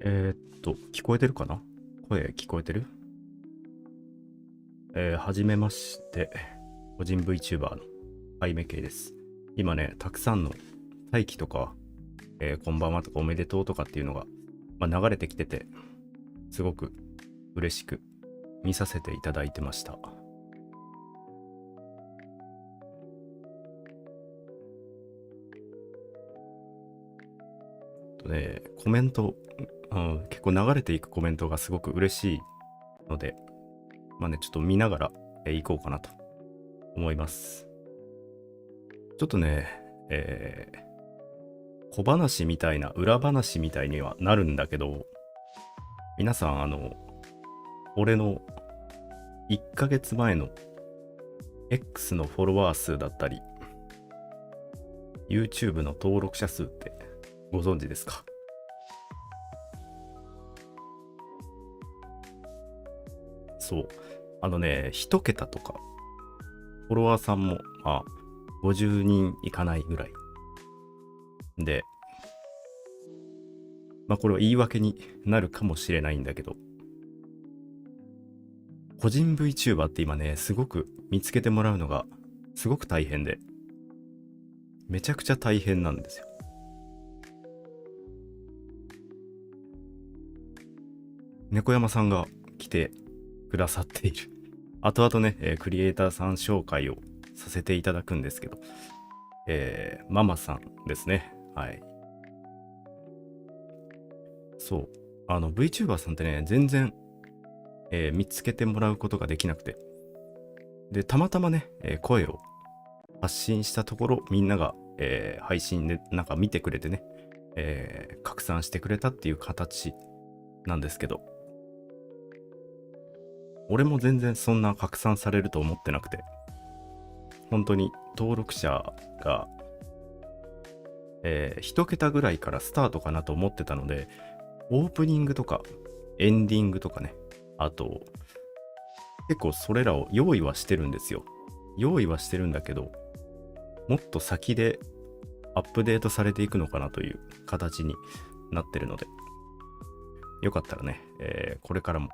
聞こえてるかな？声聞こえてる？はじめまして、個人 VTuber のアイメ系です。今ね、たくさんの待機とか、こんばんはとかおめでとうとかっていうのが、流れてきてて、すごく嬉しく見させていただいてました。コメント、結構流れていくコメントがすごく嬉しいので、ちょっと見ながら、行こうかなと思います。ちょっとね、小話みたいな、裏話みたいにはなるんだけど、皆さん、俺の1ヶ月前の X のフォロワー数だったり、YouTube の登録者数ってご存知ですか？そう。1桁とか、フォロワーさんも、50人いかないぐらい。で、これは言い訳になるかもしれないんだけど、個人 VTuber って今ね、すごく見つけてもらうのがすごく大変で、めちゃくちゃ大変なんですよ。猫山さんが来てくださっている。後々ね、クリエイターさん紹介をさせていただくんですけど、ママさんですね。はい。そう。VTuber さんってね、全然、見つけてもらうことができなくて。で、たまたまね、声を発信したところ、みんなが、配信でなんか見てくれてね、拡散してくれたっていう形なんですけど、俺も全然そんな拡散されると思ってなくて、本当に登録者が、1桁ぐらいからスタートかなと思ってたので、オープニングとかエンディングとかね、あと結構それらを用意はしてるんですよ。用意はしてるんだけど、もっと先でアップデートされていくのかなという形になってるので、よかったらね、これからも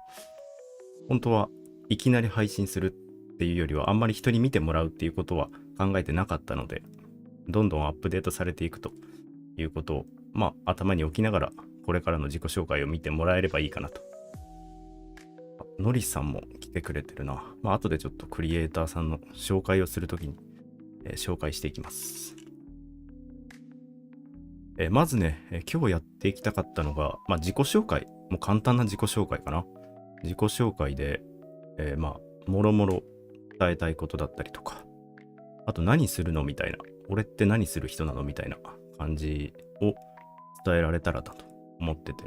本当はいきなり配信するっていうよりはあんまり人に見てもらうっていうことは考えてなかったので、どんどんアップデートされていくということを頭に置きながらこれからの自己紹介を見てもらえればいいかなと。のりさんも来てくれてるな。後でちょっとクリエイターさんの紹介をするときに、紹介していきます。まずね、今日やっていきたかったのが、自己紹介。もう簡単な自己紹介かな。自己紹介で、もろもろ伝えたいことだったりとか、あと何するのみたいな、俺って何する人なのみたいな感じを伝えられたらだと思ってて、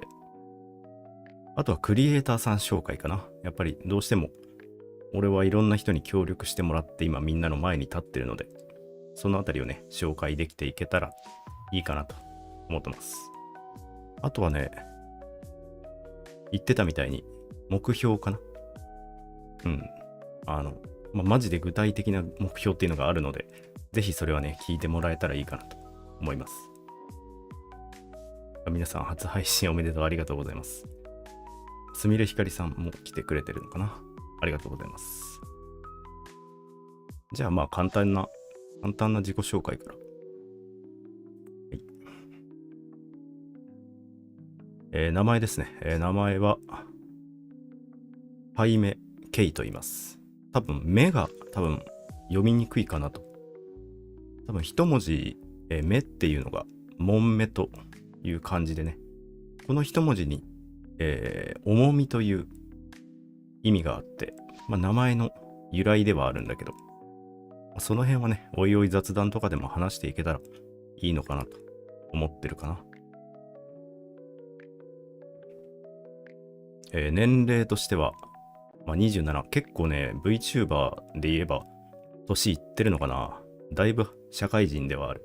あとはクリエイターさん紹介かな。やっぱりどうしても俺はいろんな人に協力してもらって今みんなの前に立ってるので、そのあたりをね、紹介できていけたらいいかなと思ってます。あとはね、言ってたみたいに目標かな。うん。マジで具体的な目標っていうのがあるので、ぜひそれはね、聞いてもらえたらいいかなと思います。皆さん初配信おめでとうありがとうございます。すみれひかりさんも来てくれてるのかな。ありがとうございます。じゃあ簡単な自己紹介から。はい。名前ですね。名前は、ハイメケイと言います。多分読みにくいかなと。多分一文字、目っていうのが、門目という感じでね。この一文字に、重みという意味があって、名前の由来ではあるんだけど、その辺はね、おいおい雑談とかでも話していけたらいいのかなと思ってるかな。年齢としては、27。結構ね、VTuber で言えば、年いってるのかな。だいぶ社会人ではある。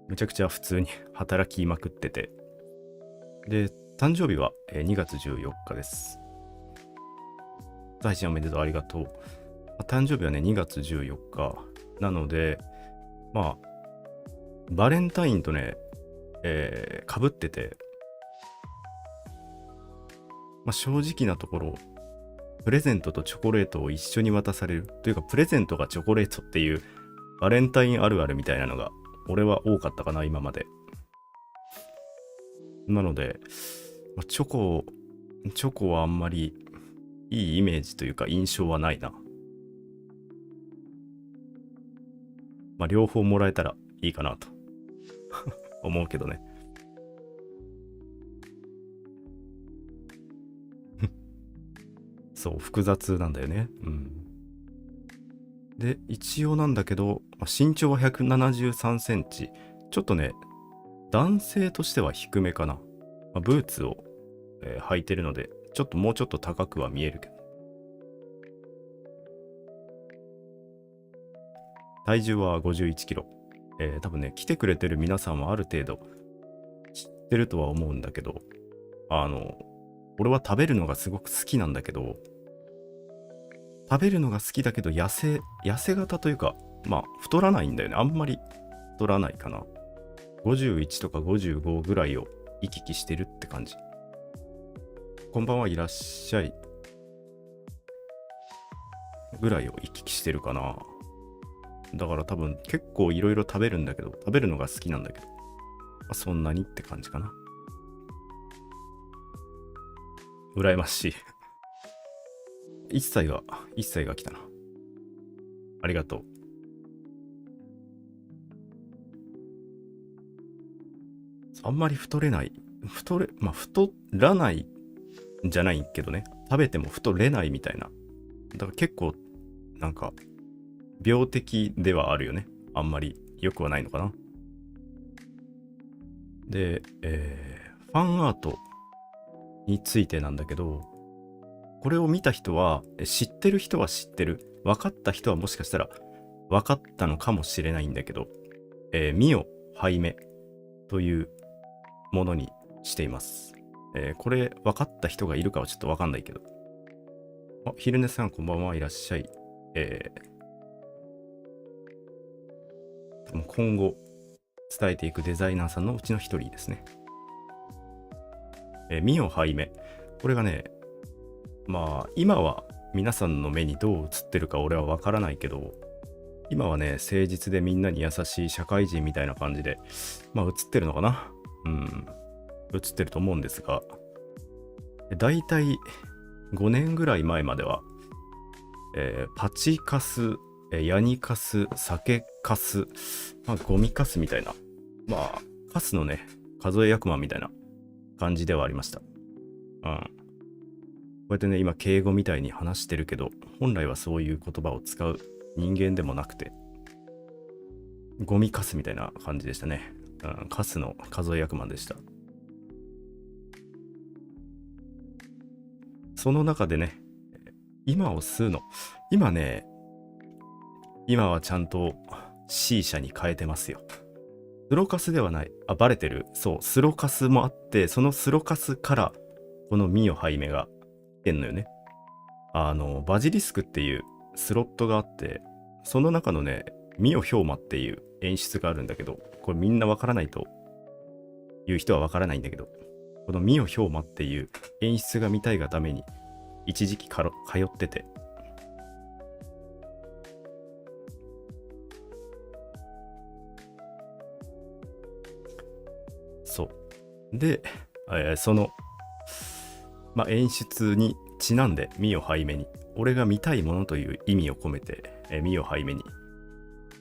むちゃくちゃ普通に働きまくってて。で、誕生日は2月14日です。配信おめでとうありがとう。誕生日はね、2月14日。なので、バレンタインとね、被ってて、まあ、正直なところ、プレゼントとチョコレートを一緒に渡される。というか、プレゼントがチョコレートっていうバレンタインあるあるみたいなのが、俺は多かったかな、今まで。なので、まあ、チョコはあんまりいいイメージというか印象はないな。まあ、両方もらえたらいいかなと思うけどね。そう、複雑なんだよね。うん。で、一応なんだけど、まあ身長は173センチ。ちょっとね、男性としては低めかな。まあ、ブーツを、履いてるので、もうちょっと高くは見えるけど。体重は51キロ。多分ね、来てくれてる皆さんはある程度知ってるとは思うんだけど、俺は食べるのがすごく好きなんだけど、食べるのが好きだけど痩せ型というか、まあ太らないんだよね。あんまり太らないかな。51とか55ぐらいを行き来してるって感じ。こんばんはいらっしゃい。ぐらいを行き来してるかな。だから多分結構いろいろ食べるんだけど、食べるのが好きなんだけど、まあ、そんなにって感じかな。羨ましい。1歳が来たな。ありがとう。あんまり太れない。まあ太らないんじゃないけどね。食べても太れないみたいな。だから結構、なんか、病的ではあるよね。あんまり良くはないのかな。で、ファンアートについてなんだけど、これを見た人は、知ってる人は知ってる。分かった人はもしかしたら分かったのかもしれないんだけど、ミオハイメというものにしています。これ分かった人がいるかはちょっと分かんないけど。あ、昼寝さんこんばんはいらっしゃい。今後伝えていくデザイナーさんのうちの一人ですね。ミオハイメ。これがね、まあ今は皆さんの目にどう映ってるか俺は分からないけど、今はね、誠実でみんなに優しい社会人みたいな感じで、まあ映ってるのかな。うん。映ってると思うんですが、だいたい5年ぐらい前までは、パチカス、ヤニカス、酒カス、まあ、ゴミカスみたいな、まあ、カスのね、数え役満みたいな感じではありました。うん。こうやってね、今、敬語みたいに話してるけど、本来はそういう言葉を使う人間でもなくて、ゴミカスみたいな感じでしたね。うん、カスの数え役満でした。その中でね、今を吸うの。今ね、今はちゃんと C 社に変えてますよ。スロカスではない。あ、バレてる。そう、スロカスもあって、そのスロカスからこのミオハイメが来てんのよね。バジリスクっていうスロットがあって、その中のね、ミオ氷馬っていう演出があるんだけど、これみんなわからないという人はわからないんだけど、このミオ氷馬っていう演出が見たいがために一時期通ってて、そう。で、その、まあ、演出にちなんで、ミオハイメに、俺が見たいものという意味を込めて、ミオハイメに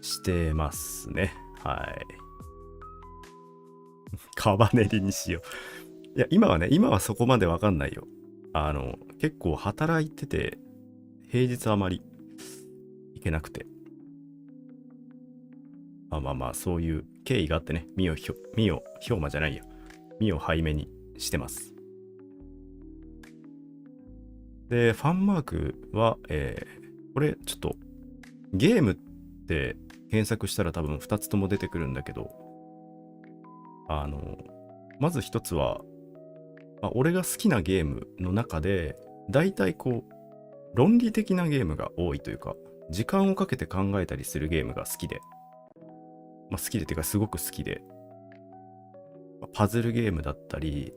してますね。はい。カバネリにしよう。いや、今はそこまでわかんないよ。結構働いてて、平日あまり行けなくて。まあ、そういう経緯があってね、ミオ氷馬じゃないよ。ミオハイメにしてます。で、ファンマークは、これちょっとゲームって検索したら多分2つとも出てくるんだけど、まず一つは、俺が好きなゲームの中で、大体こう、論理的なゲームが多いというか、時間をかけて考えたりするゲームが好きで、好きでっていうかすごく好きで、パズルゲームだったり、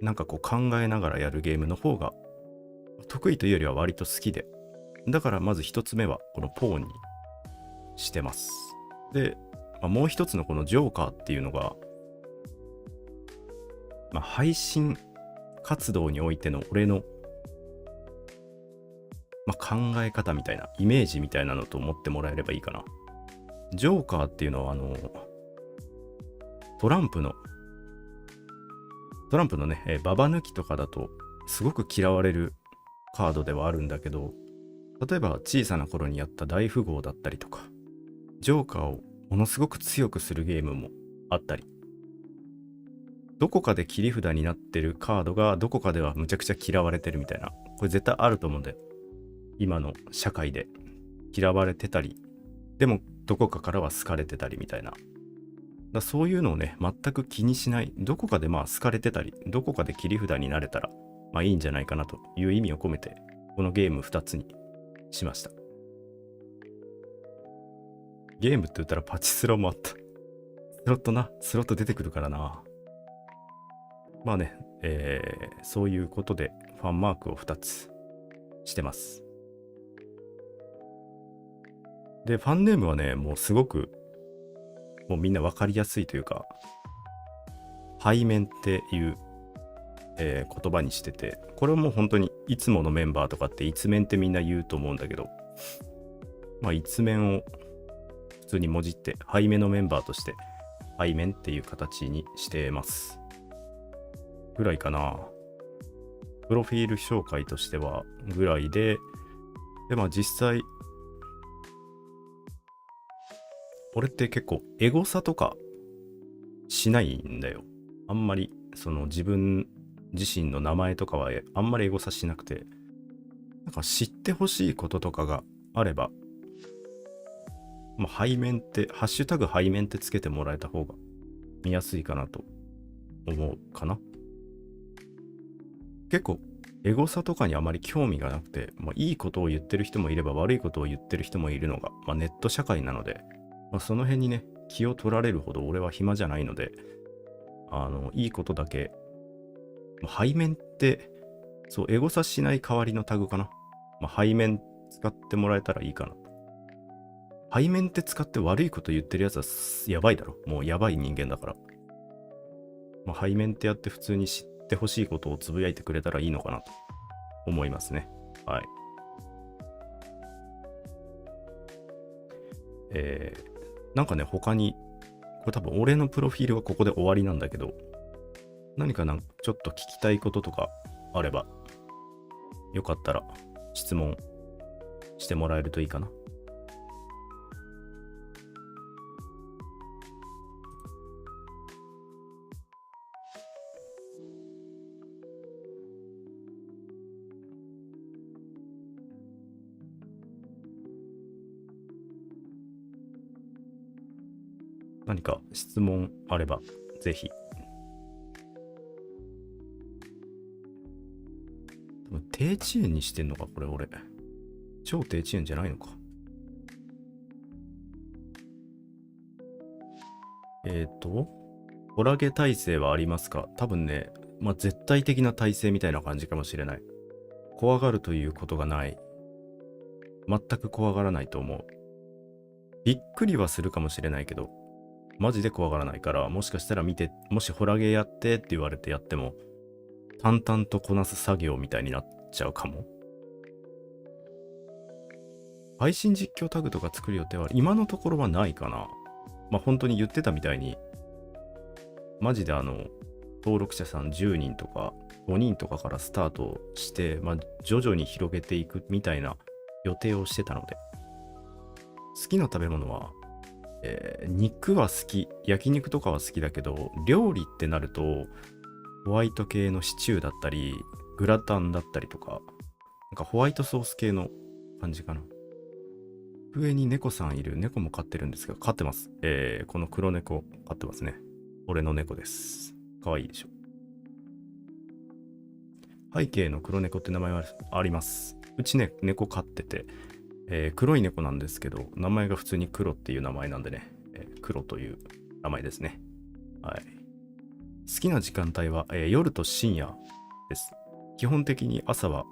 なんかこう考えながらやるゲームの方が得意というよりは割と好きで、だからまず一つ目はこのポーンにしてます。で、もう一つのこのジョーカーっていうのが、配信活動においての俺の、考え方みたいなイメージみたいなのと思ってもらえればいいかな。ジョーカーっていうのはトランプのね、ババ抜きとかだとすごく嫌われるカードではあるんだけど、例えば小さな頃にやった大富豪だったりとか、ジョーカーをものすごく強くするゲームもあったり、どこかで切り札になってるカードがどこかではむちゃくちゃ嫌われてるみたいな、これ絶対あると思うんで、今の社会で嫌われてたり、でもどこかからは好かれてたりみたいな、そういうのをね、全く気にしない、どこかで好かれてたり、どこかで切り札になれたらいいんじゃないかなという意味を込めて、このゲーム2つにしました。ゲームって言ったらパチスロもあった。スロット出てくるからな。そういうことでファンマークを2つしてます。で、ファンネームはね、もうすごくもうみんな分かりやすいというか、背面っていう、言葉にしてて、これはもう本当にいつものメンバーとかっていつ面ってみんな言うと思うんだけど、いつ面を普通にもじって背面のメンバーとして背面っていう形にしてますぐらいかな。プロフィール紹介としてはぐらいで、実際俺って結構エゴサとかしないんだよ。あんまりその自分自身の名前とかはあんまりエゴサしなくて、なんか知ってほしいこととかがあれば、背面ってハッシュタグ背面ってつけてもらえた方が見やすいかなと思うかな。結構エゴサとかにあまり興味がなくて、いいことを言ってる人もいれば悪いことを言ってる人もいるのが、ネット社会なので、その辺にね、気を取られるほど俺は暇じゃないので、いいことだけ、背面って、そう、エゴサしない代わりのタグかな。背面使ってもらえたらいいかな。背面って使って悪いこと言ってるやつはやばいだろ。もうやばい人間だから。背面ってやって普通に知ってほしいことをつぶやいてくれたらいいのかなと思いますね。はい。なんかね、他に、これ多分俺のプロフィールはここで終わりなんだけど、何かちょっと聞きたいこととかあれば、よかったら質問してもらえるといいかな。何か質問あればぜひ。低遅延にしてんのかこれ俺。超低遅延じゃないのか。ホラゲ耐性はありますか？多分ね、絶対的な耐性みたいな感じかもしれない。怖がるということがない。全く怖がらないと思う。びっくりはするかもしれないけど、マジで怖がらないから、もしかしたら見て、もしホラゲーやってって言われてやっても、淡々とこなす作業みたいになっちゃうかも。配信実況タグとか作る予定は今のところはないかな。本当に言ってたみたいに、マジで登録者さん10人とか5人とかからスタートして、徐々に広げていくみたいな予定をしてたので、好きな食べ物は、肉は好き、焼肉とかは好きだけど、料理ってなるとホワイト系のシチューだったりグラタンだったりとか、なんかホワイトソース系の感じかな。上に猫さんいる。猫も飼ってるんですが、飼ってます。この黒猫飼ってますね。俺の猫です。かわいいでしょ。背景の黒猫って名前はあります。うちね、猫飼ってて、黒い猫なんですけど、名前が普通に黒っていう名前なんでね、黒という名前ですね。はい。きな時間帯は、夜と深夜です。基本的に朝は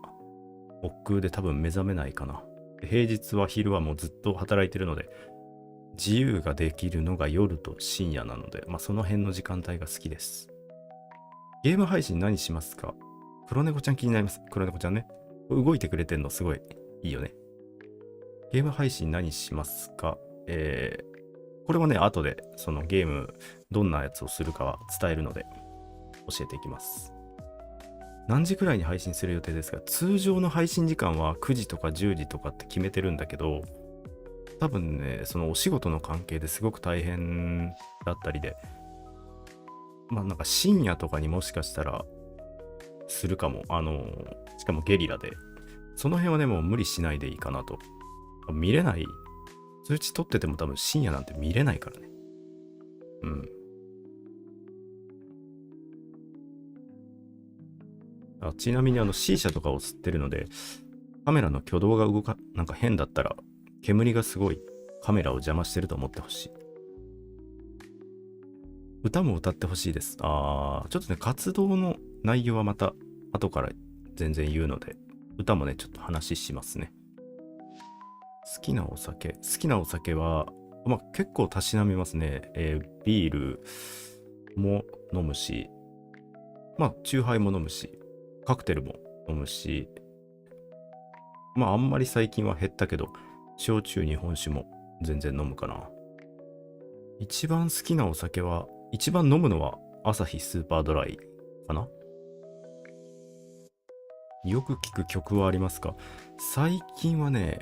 億劫で多分目覚めないかな。平日は昼はもうずっと働いてるので、自由ができるのが夜と深夜なので、その辺の時間帯が好きです。ゲーム配信何しますか？黒猫ちゃん気になります。黒猫ちゃんね。動いてくれてんのすごいいいよね。ゲーム配信何しますか？これはね、後でそのゲームどんなやつをするかは伝えるので教えていきます。何時くらいに配信する予定ですか？通常の配信時間は9時とか10時とかって決めてるんだけど、多分ね、そのお仕事の関係ですごく大変だったりで、なんか深夜とかにもしかしたらするかも。しかもゲリラで。その辺はね、もう無理しないでいいかなと。見れない。通知取ってても多分深夜なんて見れないからね。うん。ちなみにC 社とかを吸ってるので、カメラの挙動がなんか変だったら、煙がすごいカメラを邪魔してると思ってほしい。歌も歌ってほしいです。ちょっとね、活動の内容はまた後から全然言うので、歌もね、ちょっと話しますね。好きなお酒は、結構たしなみますね。ビールも飲むし、チューハイも飲むし、カクテルも飲むし、あんまり最近は減ったけど、焼酎、日本酒も全然飲むかな。一番好きなお酒は、一番飲むのはアサヒスーパードライかな。よく聞く曲はありますか？最近はね、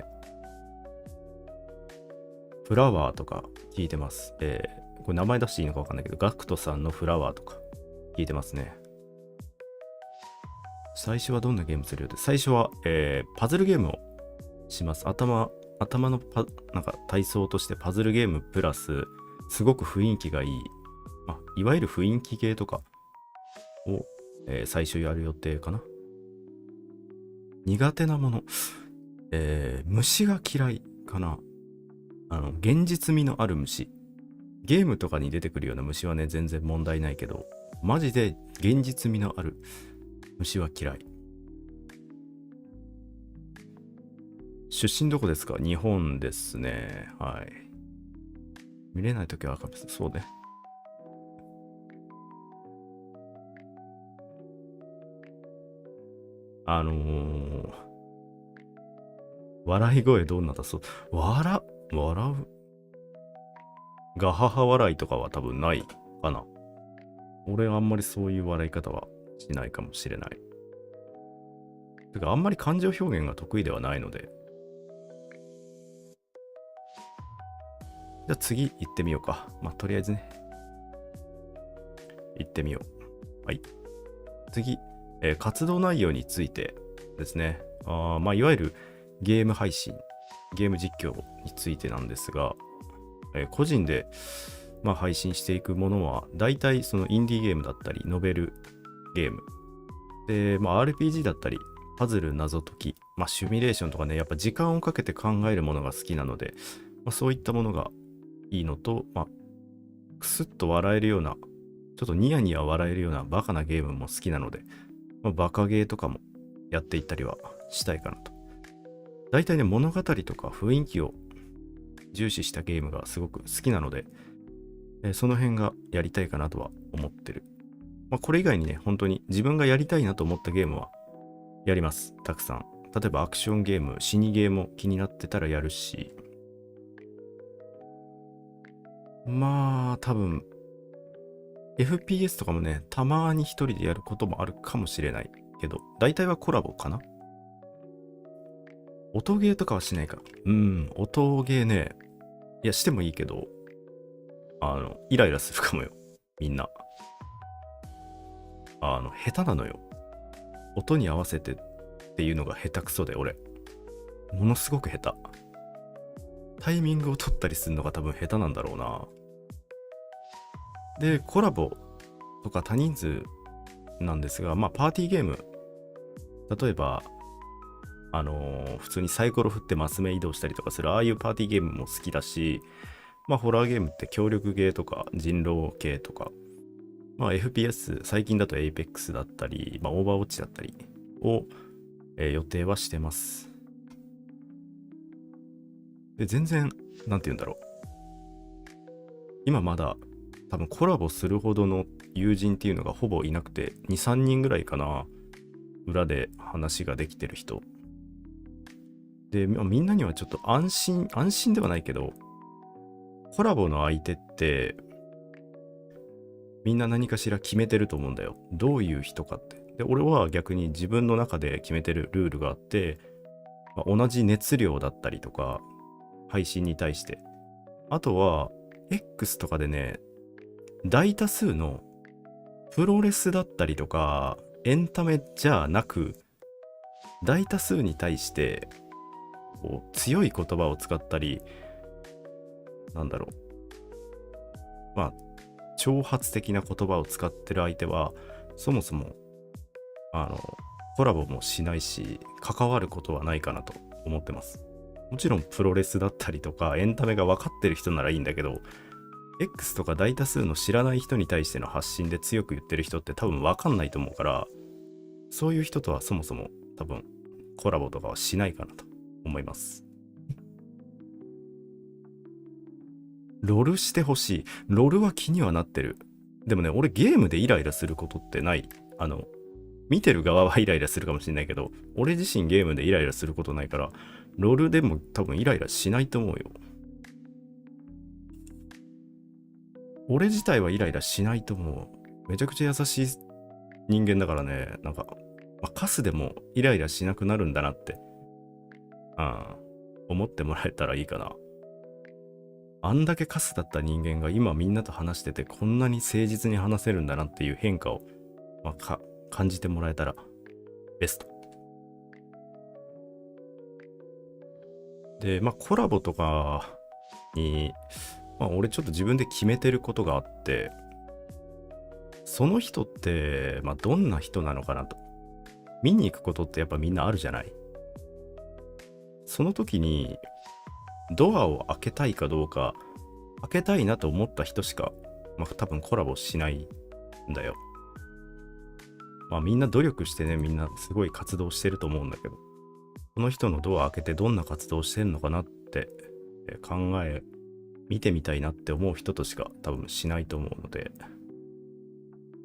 フラワーとか聞いてます。これ名前出していいのかわかんないけど、ガクトさんのフラワーとか聞いてますね。最初はどんなゲームするよって、最初は、パズルゲームをします。頭のなんか体操としてパズルゲームプラス、すごく雰囲気がいい、いわゆる雰囲気ゲーとかを、最初やる予定かな。苦手なもの、虫が嫌いかな。現実味のある虫。ゲームとかに出てくるような虫はね、全然問題ないけど、マジで現実味のある虫は嫌い。出身どこですか？日本ですね。はい。見れないときは赤です。そうね。笑い声どんなだそう。笑うガハハ笑いとかは多分ないかな。俺はあんまりそういう笑い方はしないかもしれない。てかあんまり感情表現が得意ではないので。じゃあ次行ってみようか。とりあえずね。行ってみよう。はい。次、活動内容についてですね。いわゆるゲーム配信、ゲーム実況についてなんですが、個人で、配信していくものは、大体そのインディーゲームだったり、ノベルゲーム。で、RPG だったり、パズル謎解き、シミュレーションとかね、やっぱ時間をかけて考えるものが好きなので、そういったものがいいのと、くすっと笑えるような、ちょっとニヤニヤ笑えるようなバカなゲームも好きなので、バカゲーとかもやっていったりはしたいかなと。大体ね、物語とか雰囲気を重視したゲームがすごく好きなので、その辺がやりたいかなとは思ってる。これ以外にね、本当に自分がやりたいなと思ったゲームはやります。たくさん。例えばアクションゲーム、死にゲーも気になってたらやるし、多分、FPS とかもね、たまに一人でやることもあるかもしれないけど、大体はコラボかな。音ゲーとかはしないか。音ゲーね、いや、してもいいけど、イライラするかもよ。みんな。下手なのよ。音に合わせてっていうのが下手くそで、俺。ものすごく下手。タイミングを取ったりするのが多分下手なんだろうな。で、コラボとか多人数なんですが、パーティーゲーム。例えば、普通にサイコロ振ってマス目移動したりとかする、ああいうパーティーゲームも好きだし、ホラーゲームって協力ゲーとか人狼系とか、まあ、FPS、最近だと Apex だったり、まあ、Overwatch だったりを、予定はしてます。で、全然、なんて言うんだろう。今まだ多分コラボするほどの友人っていうのがほぼいなくて、2、3人ぐらいかな。裏で話ができてる人。で、まあ、みんなにはちょっと安心ではないけど、コラボの相手って、みんな何かしら決めてると思うんだよ。どういう人かって。で、俺は逆に自分の中で決めてるルールがあって、まあ、同じ熱量だったりとか、配信に対して。あとは、X とかでね、大多数のプロレスだったりとか、エンタメじゃなく、大多数に対して、こう強い言葉を使ったり、なんだろう。まあ、挑発的な言葉を使ってる相手は、そもそも、コラボもしないし、関わることはないかなと思ってます。もちろんプロレスだったりとかエンタメが分かってる人ならいいんだけど、X とか大多数の知らない人に対しての発信で強く言ってる人って多分分かんないと思うから、そういう人とはそもそも多分コラボとかはしないかなと思います。ロルしてほしい。ロルは気にはなってる。でもね、俺ゲームでイライラすることってない。見てる側はイライラするかもしれないけど、俺自身ゲームでイライラすることないから、ロールでも多分イライラしないと思うよ。俺自体はイライラしないと思う。めちゃくちゃ優しい人間だからね、なんか、まあ、カスでもイライラしなくなるんだなって、思ってもらえたらいいかな。あんだけカスだった人間が今みんなと話しててこんなに誠実に話せるんだなっていう変化を、まあ、感じてもらえたらベスト。で、まあコラボとかに、まあ俺ちょっと自分で決めてることがあって、その人って、まあどんな人なのかなと。見に行くことってやっぱみんなあるじゃない。その時にドアを開けたいかどうか、開けたいなと思った人しか、まあ多分コラボしないんだよ。まあみんな努力してね、みんなすごい活動してると思うんだけど、この人のドア開けてどんな活動してんのかなって見てみたいなって思う人としか多分しないと思うので、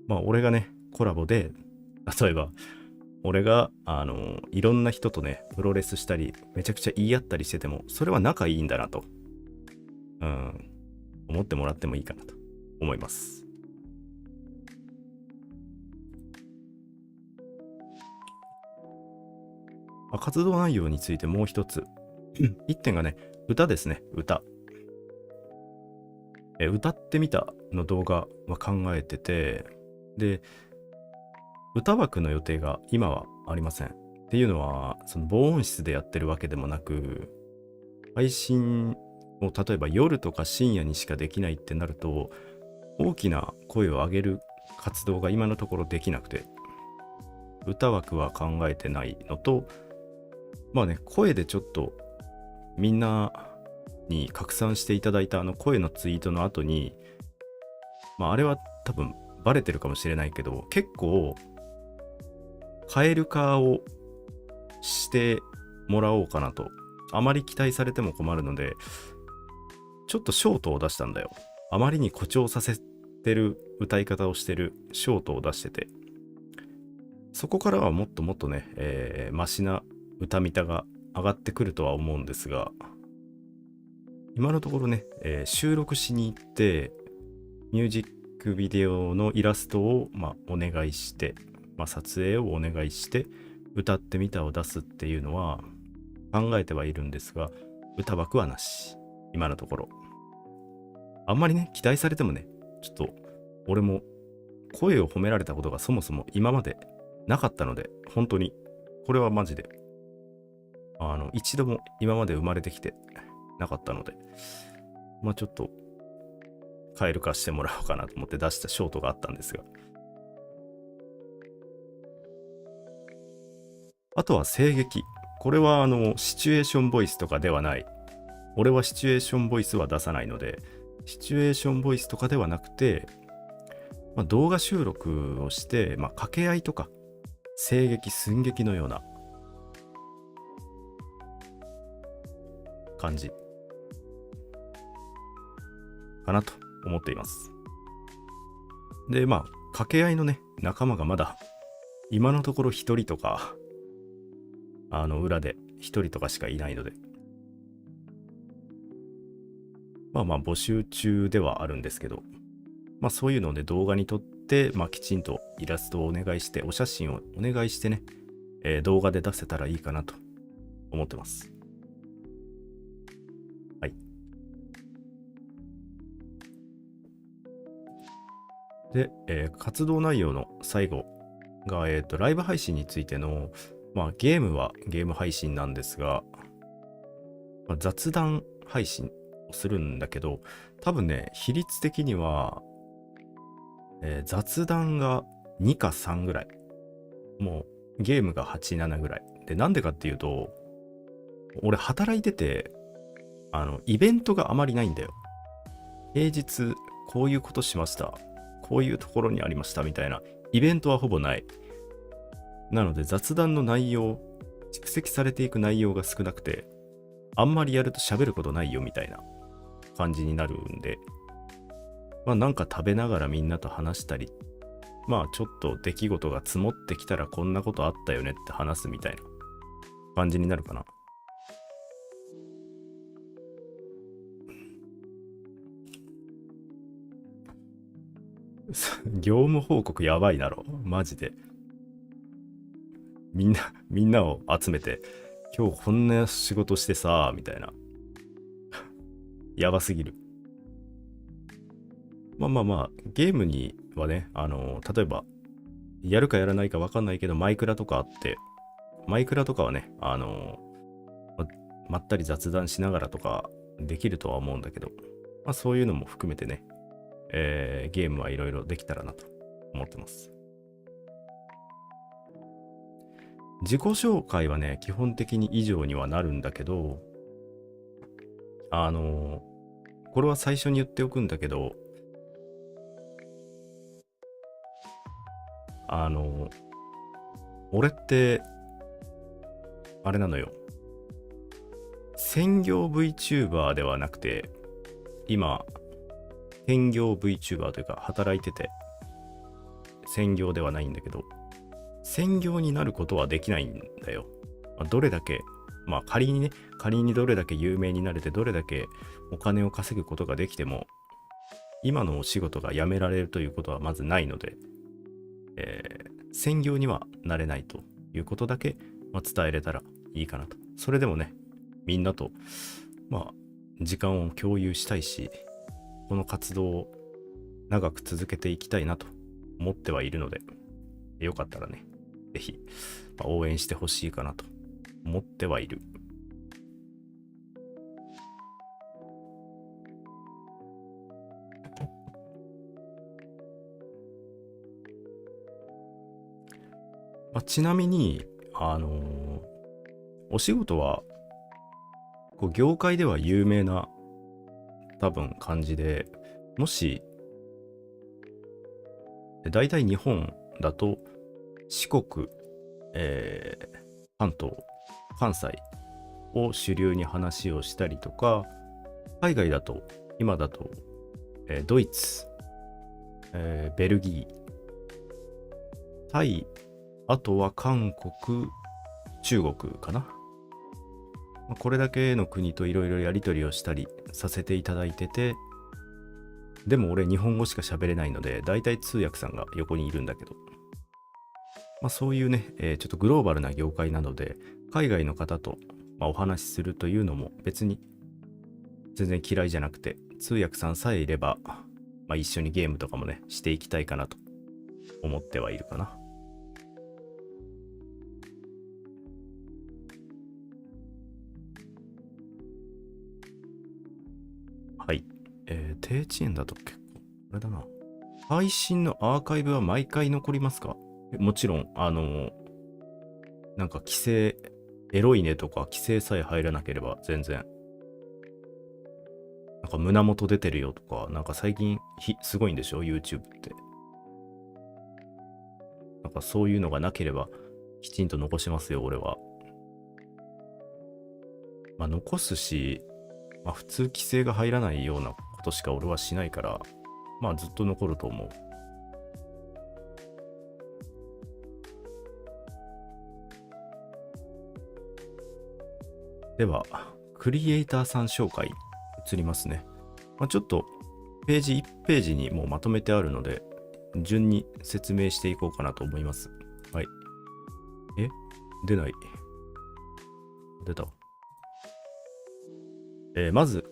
まあ俺がね、コラボで、例えば、俺が、いろんな人とね、プロレスしたり、めちゃくちゃ言い合ったりしてても、それは仲いいんだなと、思ってもらってもいいかなと思います。活動内容についてもう一つ。一点がね、歌ですね、歌。歌ってみたの動画は考えてて、で、歌枠の予定が今はありません。っていうのは、その防音室でやってるわけでもなく、配信を例えば夜とか深夜にしかできないってなると、大きな声を上げる活動が今のところできなくて、歌枠は考えてないのと、まあね、声でちょっとみんなに拡散していただいた声のツイートの後に、まああれは多分バレてるかもしれないけど、結構蛙化をしてもらおうかなと。あまり期待されても困るので、ちょっとショートを出したんだよ。あまりに誇張させてる歌い方をしてるショートを出してて、そこからはもっともっとね、マシな歌見たが上がってくるとは思うんですが、今のところね、収録しに行ってミュージックビデオのイラストを、お願いして、撮影をお願いして歌ってみたを出すっていうのは考えてはいるんですが、歌枠はなし。今のところあんまりね、期待されてもね、ちょっと俺も声を褒められたことがそもそも今までなかったので、本当にこれはマジで一度も今まで生まれてきてなかったので、ちょっと蛙化してもらおうかなと思って出したショートがあったんですが、あとは声劇。これはシチュエーションボイスとかではない。俺はシチュエーションボイスは出さないので、シチュエーションボイスとかではなくて、まあ、動画収録をして、まあ、掛け合いとか声劇寸劇のような感じかなと思っています。で、まあ掛け合いのね仲間がまだ今のところ一人とか裏で一人とかしかいないので、まあまあ募集中ではあるんですけど、まあそういうので動画に撮って、まあきちんとイラストをお願いして、お写真をお願いしてね、動画で出せたらいいかなと思ってます。はい。で、活動内容の最後が、ライブ配信についての、まあゲームはゲーム配信なんですが、まあ、雑談配信をするんだけど、多分ね、比率的には、雑談が2か3ぐらい。もうゲームが8、7ぐらい。で、なんでかっていうと、俺働いてて、イベントがあまりないんだよ。平日、こういうことしました。こういうところにありましたみたいな。イベントはほぼない。なので雑談の内容、蓄積されていく内容が少なくて、あんまりやると喋ることないよみたいな感じになるんで、まあなんか食べながらみんなと話したり、まあちょっと出来事が積もってきたらこんなことあったよねって話すみたいな感じになるかな。業務報告やばいだろ。マジで。みんなを集めて、今日こんな仕事してさ、みたいな。やばすぎる。まあまあまあ、ゲームにはね、例えば、やるかやらないか分かんないけど、マイクラとかあって、マイクラとかはね、まったり雑談しながらとかできるとは思うんだけど、まあそういうのも含めてね、ゲームはいろいろできたらなと思ってます。自己紹介はね、基本的に以上にはなるんだけど、これは最初に言っておくんだけど、俺って、あれなのよ。専業 VTuber ではなくて、今、兼業 VTuber というか、働いてて、専業ではないんだけど、専業になることはできないんだよ。どれだけ、まあ仮にどれだけ有名になれて、どれだけお金を稼ぐことができても、今のお仕事が辞められるということはまずないので、専業にはなれないということだけ、伝えれたらいいかなと。それでもね、みんなと、時間を共有したいし、この活動を長く続けていきたいなと思ってはいるので、よかったらね、ぜひ、応援してほしいかなと思ってはいる。ちなみに、お仕事は、業界では有名な多分感じで、もし、大体日本だと四国、関東、関西を主流に話をしたりとか、海外だと、今だと、ドイツ、ベルギー、タイ、あとは韓国、中国かな。これだけの国といろいろやり取りをしたりさせていただいてて、でも俺日本語しか喋れないので、だいたい通訳さんが横にいるんだけど、そういうね、ちょっとグローバルな業界なので、海外の方と、お話しするというのも別に全然嫌いじゃなくて、通訳さんさえいれば、一緒にゲームとかもね、していきたいかなと思ってはいるかな。はい。低遅延だと結構、あれだな。配信のアーカイブは毎回残りますか？もちろん、なんか規制、エロいねとか規制さえ入らなければ全然。なんか胸元出てるよとか、なんか最近すごいんでしょ ?YouTube って。なんかそういうのがなければきちんと残しますよ、俺は。まあ残すし、まあ普通規制が入らないようなことしか俺はしないから、まあずっと残ると思う。では、クリエイターさん紹介移りますね。まあ、ちょっとページ1ページにもうまとめてあるので、順に説明していこうかなと思います。はい。出ない。出た。まず、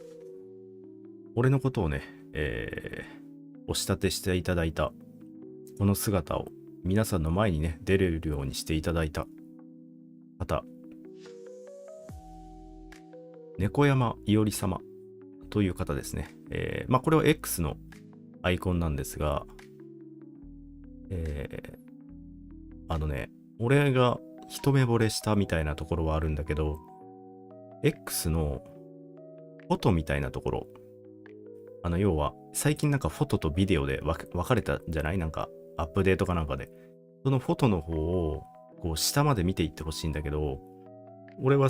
俺のことをね、お仕立てしていただいた、この姿を皆さんの前にね、出れるようにしていただいた方、猫山いおり様という方ですね。まあこれは X のアイコンなんですが、俺が一目惚れしたみたいなところはあるんだけど、X のフォトみたいなところ、要は最近なんかフォトとビデオで分かれたんじゃない？なんかアップデートかなんかで。そのフォトの方をこう下まで見ていってほしいんだけど、俺は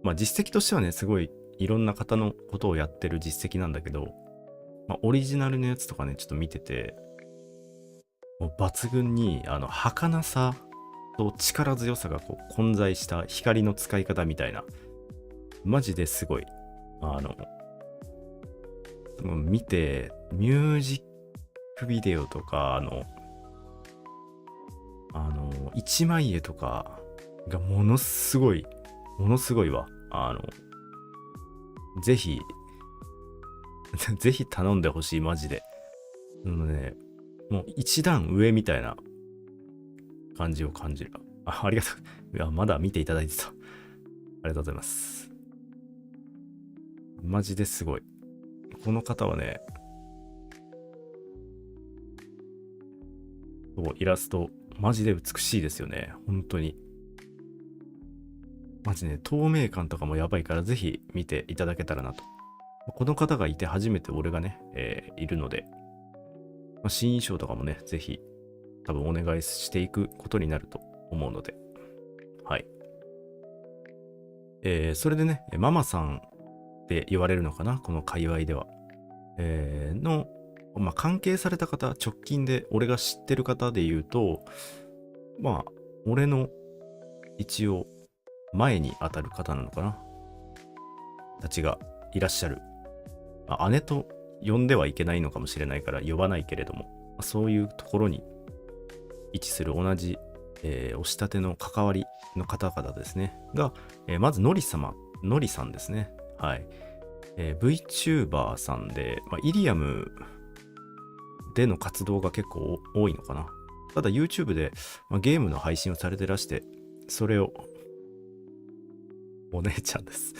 まあ実績としてはね、すごいいろんな方のことをやってる実績なんだけど、まあオリジナルのやつとかね、ちょっと見てて、もう抜群に儚さと力強さがこう混在した光の使い方みたいな、マジですごい。見て、ミュージックビデオとか、一枚絵とかがものすごいわ。ぜひ、ぜひ頼んでほしい、マジで。もう一段上みたいな感じを感じる。ありがとう。いや、まだ見ていただいてた。ありがとうございます。マジですごい。この方はね、イラスト、マジで美しいですよね。本当に。マジね、透明感とかもやばいからぜひ見ていただけたらなと。この方がいて初めて俺がね、いるので、新衣装とかもね、ぜひ多分お願いしていくことになると思うので。はい。それでね、ママさんって言われるのかな、この界隈では。まあ、関係された方、直近で俺が知ってる方で言うと、まあ、俺の一応前に当たる方なのかなたちがいらっしゃる。まあ、姉と呼んではいけないのかもしれないから呼ばないけれども、そういうところに位置する同じ、お仕立ての関わりの方々ですね。が、まずのりさんですね。はい。VTuber さんで、まあ、イリアムでの活動が結構多いのかな。ただ YouTube で、まあ、ゲームの配信をされてらして、それをお姉ちゃんです。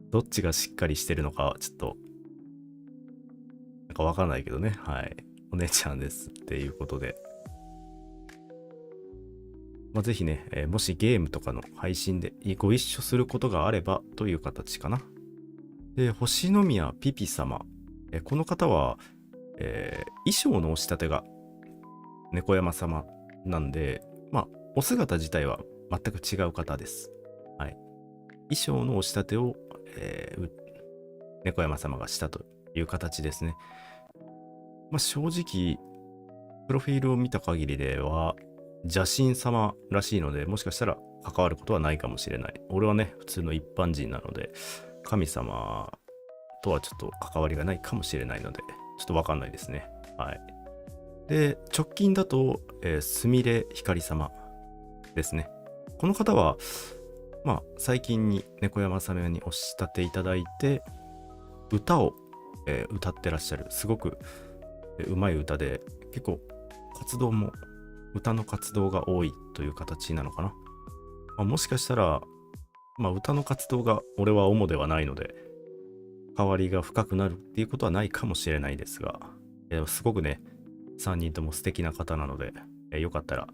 どっちがしっかりしてるのかちょっとなんかわかんないけどね。はい。お姉ちゃんですっていうことで。まあ、ぜひね、もしゲームとかの配信でご一緒することがあればという形かな。で、星宮ピピ様。この方は、衣装のお仕立てが猫山様なんで、まあ、お姿自体は全く違う方です。はい。衣装のお仕立てを、猫山様がしたという形ですね。まあ、正直、プロフィールを見た限りでは、邪神様らしいので、もしかしたら関わることはないかもしれない。俺はね、普通の一般人なので、神様とはちょっと関わりがないかもしれないので、ちょっとわかんないですね。はい。で、直近だと、すみれひかり様ですね。この方は、まあ、最近に猫山様にお仕立ていただいて、歌を、歌ってらっしゃる。すごくうまい歌で、結構歌の活動が多いという形なのかな。まあ、もしかしたら、まあ、歌の活動が俺は主ではないので、関わりが深くなるっていうことはないかもしれないですが、すごくね、3人とも素敵な方なので、よかったら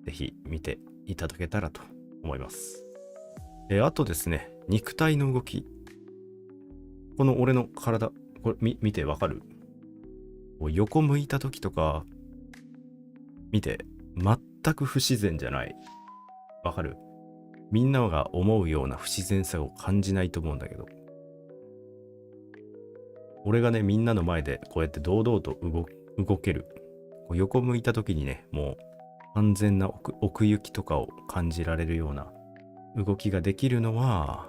ぜひ見ていただけたらと思います。あとですね、肉体の動き。この俺の体、これ見てわかる？横向いた時とか、見て全く不自然じゃない。わかる？みんなが思うような不自然さを感じないと思うんだけど、俺がね、みんなの前でこうやって堂々と動ける。こう横向いた時にね、もう完全な奥行きとかを感じられるような動きができるのは、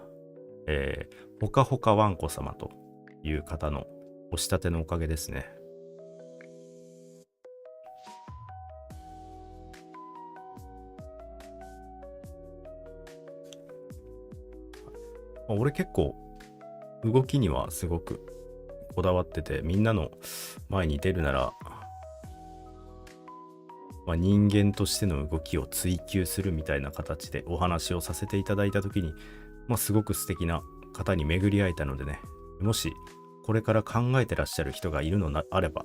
ほかほかわんこ様という方のお仕立てのおかげですね。俺結構動きにはすごくこだわってて、みんなの前に出るなら、人間としての動きを追求するみたいな形でお話をさせていただいたときに、すごく素敵な方に巡り会えたのでね、もしこれから考えてらっしゃる人がいるのなあれば、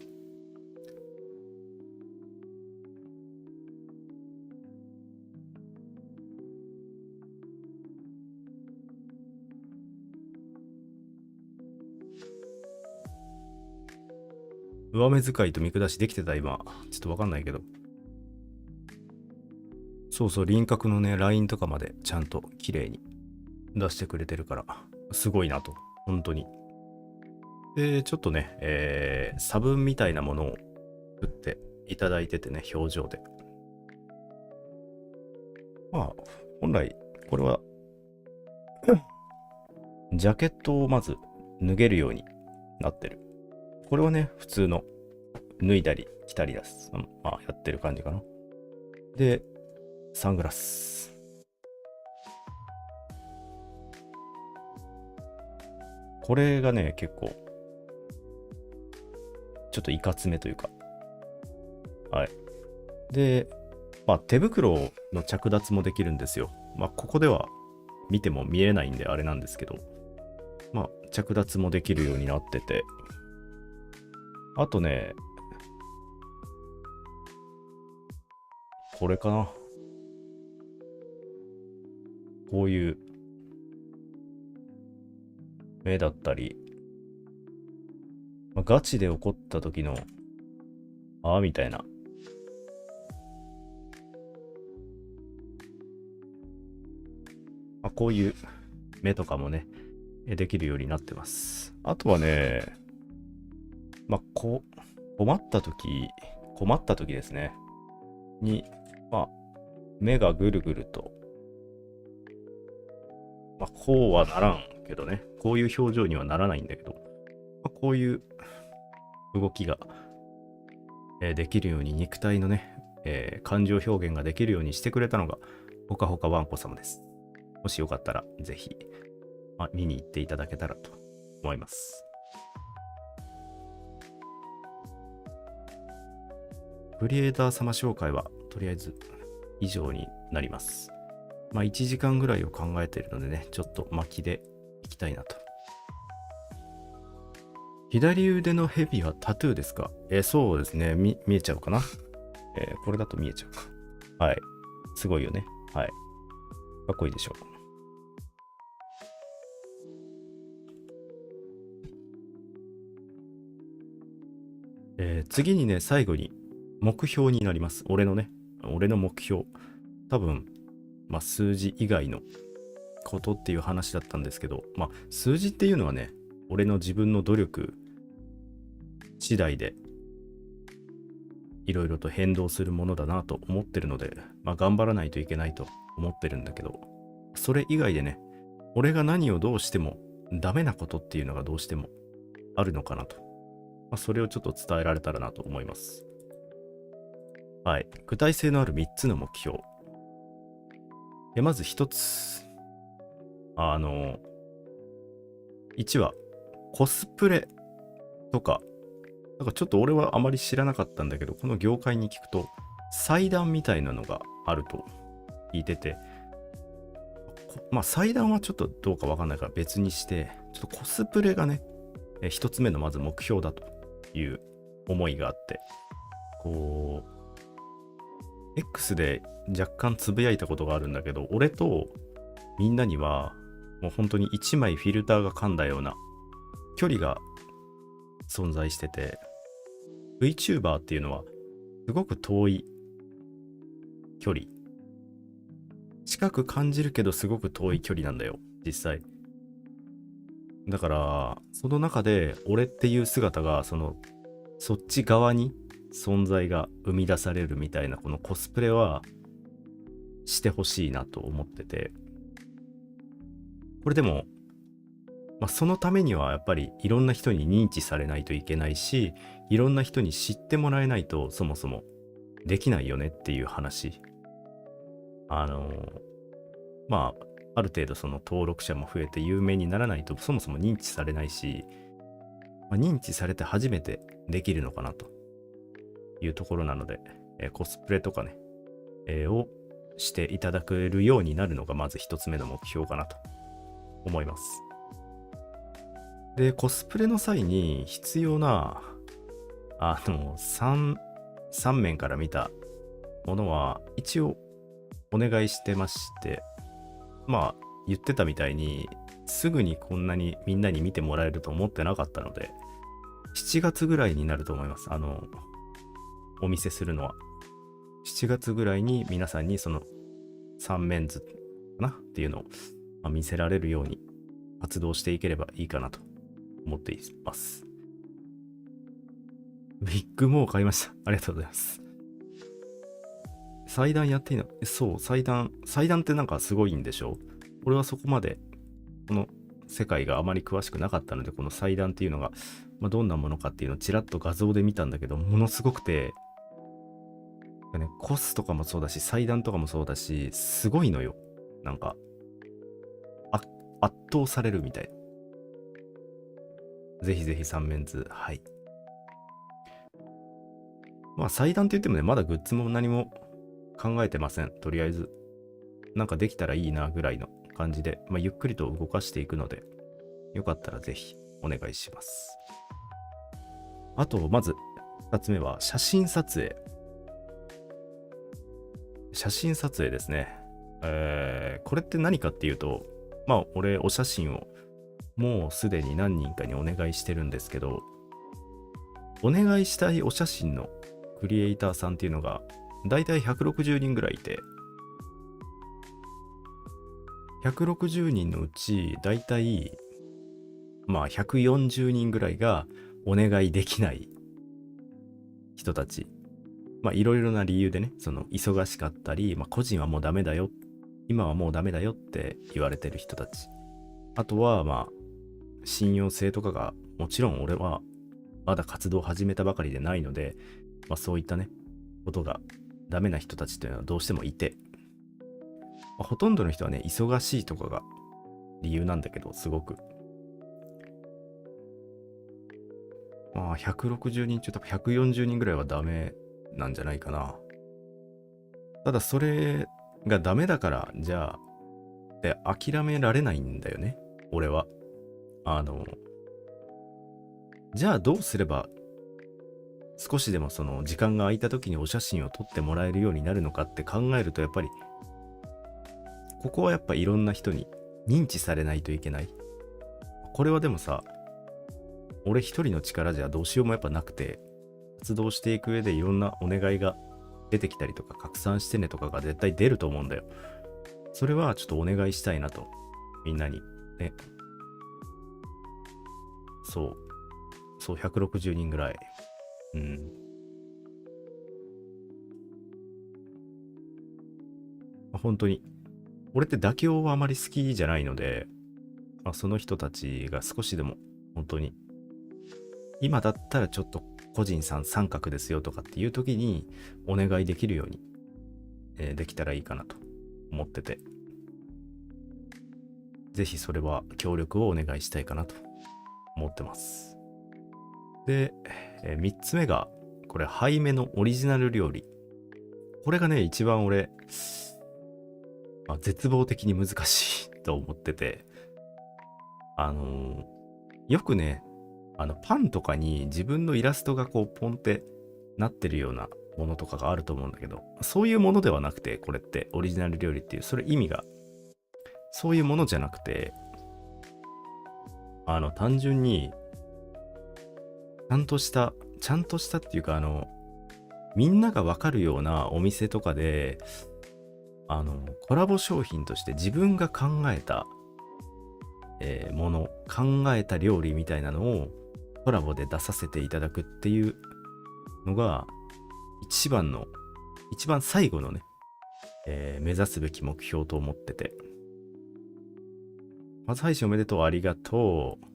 上目遣いと見下しできてた今、ちょっとわかんないけど、そうそう、輪郭のね、ラインとかまでちゃんと綺麗に出してくれてるから、すごいなと、本当に。で、ちょっとね、差分みたいなものを打っていただいててね、表情で。本来、これは、ジャケットをまず脱げるようになってる。これはね、普通の脱いだり着たりです。やってる感じかな。で、サングラス。これがね、結構、ちょっといかつめというか。はい。で、手袋の着脱もできるんですよ。ここでは見ても見えないんであれなんですけど、着脱もできるようになってて、あとね、これかな。こういう目だったり、ガチで怒った時の、みたいな。こういう目とかもね、できるようになってます。あとはね、困った時ですね。に、目がぐるぐると、こうはならんけどね、こういう表情にはならないんだけど、こういう動きが、できるように肉体のね、感情表現ができるようにしてくれたのが、ほかほかわんこ様です。もしよかったら、ぜひ、見に行っていただけたらと思います。クリエイター様紹介は、とりあえず以上になります。1時間ぐらいを考えているのでね、ちょっと巻きでいきたいなと。左腕の蛇はタトゥーですか？そうですね。見えちゃうかな？これだと見えちゃうか。はい。すごいよね。はい。かっこいいでしょう。次にね、最後に目標になります。俺の目標。多分、数字以外のことっていう話だったんですけど、数字っていうのはね、俺の自分の努力次第でいろいろと変動するものだなと思ってるので、頑張らないといけないと思ってるんだけど、それ以外でね、俺が何をどうしてもダメなことっていうのがどうしてもあるのかなと。それをちょっと伝えられたらなと思います。はい。具体性のある3つの目標。まず1つ。1はコスプレとか、ちょっと俺はあまり知らなかったんだけど、この業界に聞くと、祭壇みたいなのがあると聞いてて、祭壇はちょっとどうかわかんないから別にして、ちょっとコスプレがね、一つ目のまず目標だという思いがあって、X で若干つぶやいたことがあるんだけど、俺とみんなにはもう本当に一枚フィルターが噛んだような距離が存在してて、VTuber っていうのはすごく遠い距離。近く感じるけどすごく遠い距離なんだよ、実際。だから、その中で俺っていう姿が、そっち側に存在が生み出されるみたいな、このコスプレはしてほしいなと思ってて。これでも、そのためにはやっぱりいろんな人に認知されないといけないし、いろんな人に知ってもらえないとそもそもできないよねっていう話。ある程度その登録者も増えて有名にならないとそもそも認知されないし、認知されて初めてできるのかなというところなので、コスプレとかね、をしていただけるようになるのがまず一つ目の目標かなと思います。で、コスプレの際に必要な、3面から見たものは一応お願いしてまして、言ってたみたいにすぐにこんなにみんなに見てもらえると思ってなかったので、7月ぐらいになると思います。お見せするのは。7月ぐらいに皆さんにその3面図かなっていうのを見せられるように活動していければいいかなと思っています。ウィッグも買いました。ありがとうございます。祭壇やっていいの？そう、祭壇ってなんかすごいんでしょ？俺はそこまでこの世界があまり詳しくなかったので、この祭壇っていうのが、どんなものかっていうのをちらっと画像で見たんだけど、ものすごくて、コスとかもそうだし、祭壇とかもそうだし、すごいのよ。なんか、圧倒されるみたい。ぜひぜひ3面図。はい。祭壇って言ってもね、まだグッズも何も考えてません。とりあえず、なんかできたらいいなぐらいの感じで、ゆっくりと動かしていくので、よかったらぜひお願いします。あと、まず、2つ目は写真撮影。写真撮影ですね。これって何かっていうと、俺、お写真をもうすでに何人かにお願いしてるんですけど、お願いしたいお写真のクリエイターさんっていうのが、だいたい160人ぐらいいて、160人のうち、だいたい、140人ぐらいがお願いできない人たち。いろいろな理由でね、忙しかったり、個人はもうダメだよ、今はもうダメだよって言われてる人たち。あとは、信用性とかが、もちろん俺はまだ活動を始めたばかりでないので、そういったね、ことがダメな人たちというのはどうしてもいて、ほとんどの人はね、忙しいとかが理由なんだけど、すごく。160人中多分140人ぐらいはダメなんじゃないかな。ただそれがダメだから、じゃあ、で諦められないんだよね、俺は。じゃあどうすれば少しでもその時間が空いた時にお写真を撮ってもらえるようになるのかって考えると、やっぱりここはやっぱいろんな人に認知されないといけない。これはでもさ、俺一人の力じゃどうしようもやっぱなくて、活動していく上でいろんなお願いが出てきたりとか、拡散してねとかが絶対出ると思うんだよ。それはちょっとお願いしたいなと、みんなにね。そう160人ぐらい。本当に俺って妥協はあまり好きじゃないので、その人たちが少しでも本当に今だったらちょっと個人さん三角ですよとかっていう時にお願いできるように、できたらいいかなと思ってて、ぜひそれは協力をお願いしたいかなと思ってます。で、3つ目がこれ背目のオリジナル料理。これがね一番俺、絶望的に難しいと思ってて、よくね、パンとかに自分のイラストがこうポンってなってるようなものとかがあると思うんだけど、そういうものではなくて、これってオリジナル料理っていう、それ意味がそういうものじゃなくて、単純にちゃんとしたっていうか、みんながわかるようなお店とかで、コラボ商品として自分が考えた、もの、考えた料理みたいなのをコラボで出させていただくっていうのが、一番最後のね、目指すべき目標と思ってて。初配信おめでとう、ありがとう。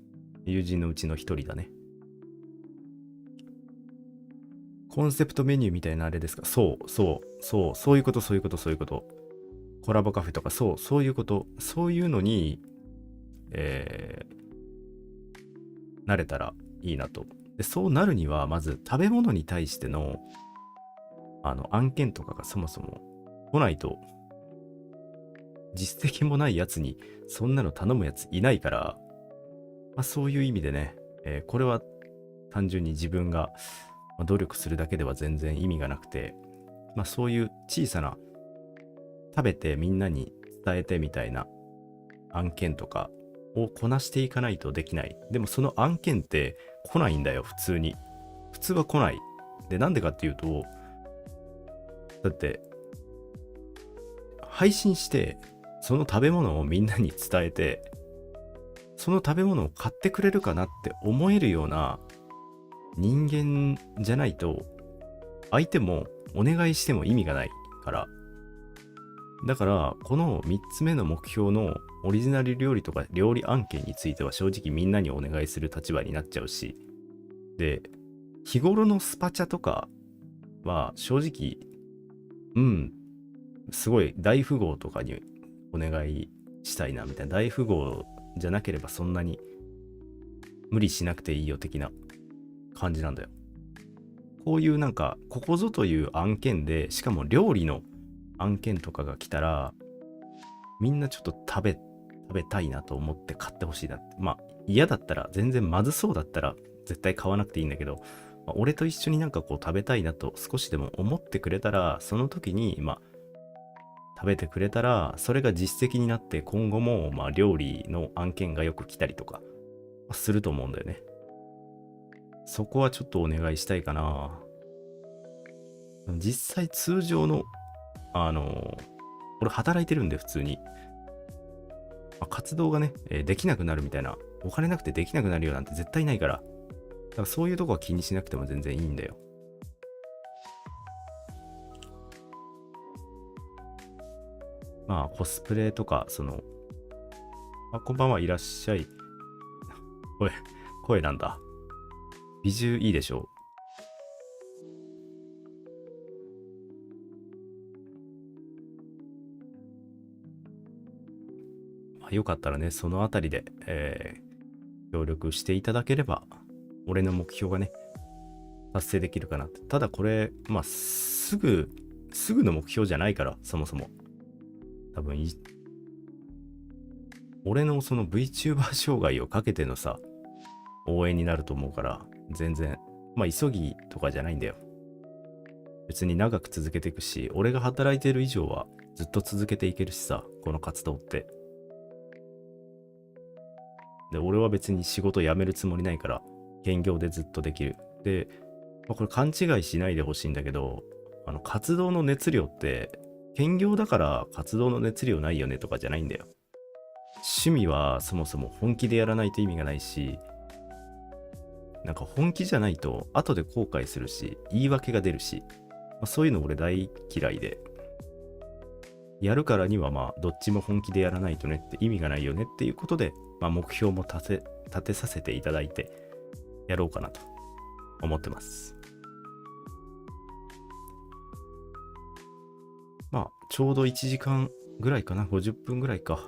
友人のうちの一人だね。コンセプトメニューみたいなあれですか？そういうこと。コラボカフェとか、そういうこと。そういうのに、なれたらいいなと。で、そうなるには、まず食べ物に対しての、案件とかがそもそも来ないと、実績もないやつに、そんなの頼むやついないから、まあ、そういう意味でね、これは単純に自分が努力するだけでは全然意味がなくて、まあ、そういう小さな食べてみんなに伝えてみたいな案件とかをこなしていかないとできない。でもその案件って来ないんだよ、普通に。普通は来ない。で、なんでかっていうと、だって配信してその食べ物をみんなに伝えて、その食べ物を買ってくれるかなって思えるような人間じゃないと、相手もお願いしても意味がないから。だから、この3つ目の目標のオリジナル料理とか料理案件については正直みんなにお願いする立場になっちゃうし、で、日頃のスパチャとかは正直、すごい大富豪とかにお願いしたいなみたいな、大富豪じゃなければそんなに無理しなくていいよ的な感じなんだよ。こういうなんか、ここぞという案件で、しかも料理の案件とかが来たら、みんなちょっと食べたいなと思って買ってほしいなって。まあ、嫌だったら、全然まずそうだったら、絶対買わなくていいんだけど、まあ、俺と一緒になんかこう食べたいなと少しでも思ってくれたら、その時に、まあ、食べてくれたら、それが実績になって今後も、まあ、料理の案件がよく来たりとか、すると思うんだよね。そこはちょっとお願いしたいかな。実際通常の、俺働いてるんで普通に。まあ、活動がね、できなくなるみたいな、お金なくてできなくなるよなんて絶対ないから、だからそういうとこは気にしなくても全然いいんだよ。まあコスプレとか、こんばんはいらっしゃい。声なんだ。美獣いいでしょう。まあ、よかったらね、そのあたりで、協力していただければ、俺の目標がね、達成できるかなって。ただこれ、まあ、すぐの目標じゃないから、そもそも。多分俺のその VTuber 障害をかけてのさ、応援になると思うから、全然、まあ急ぎとかじゃないんだよ。別に長く続けていくし、俺が働いてる以上はずっと続けていけるしさ、この活動って。で、俺は別に仕事辞めるつもりないから、兼業でずっとできる。で、まあ、これ勘違いしないでほしいんだけど、活動の熱量って、兼業だから活動の熱量ないよねとかじゃないんだよ。趣味はそもそも本気でやらないと意味がないし、なんか本気じゃないと後で後悔するし、言い訳が出るし、まあ、そういうの俺大嫌いで、やるからにはまあどっちも本気でやらないとねって意味がないよねっていうことで、まあ、目標も立てさせていただいてやろうかなと思ってます。まあちょうど1時間ぐらいかな、50分ぐらいか。